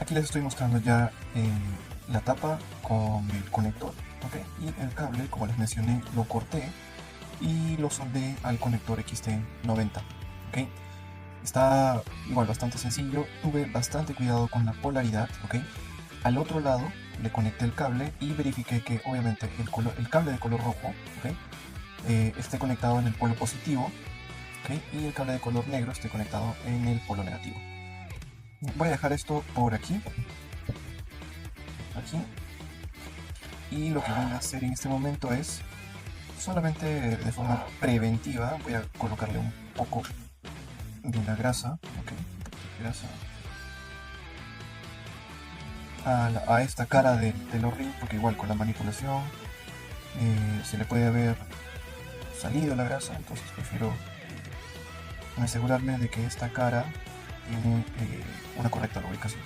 Aquí les estoy mostrando ya la tapa con el conector, ¿ok? Y el cable, como les mencioné, lo corté y lo soldé al conector XT90, ¿ok? Está igual bastante sencillo, tuve bastante cuidado con la polaridad, ¿ok? Al otro lado le conecté el cable y verifiqué que obviamente el cable de color rojo, ¿ok? Esté conectado en el polo positivo, ¿ok? Y el cable de color negro esté conectado en el polo negativo. Voy a dejar esto por aquí, y lo que voy a hacer en este momento es solamente de forma preventiva voy a colocarle un poco de la grasa, ¿ok? Grasa a esta cara del O-ring, porque igual con la manipulación se le puede haber salido la grasa, entonces prefiero asegurarme de que esta cara tiene una correcta lubricación.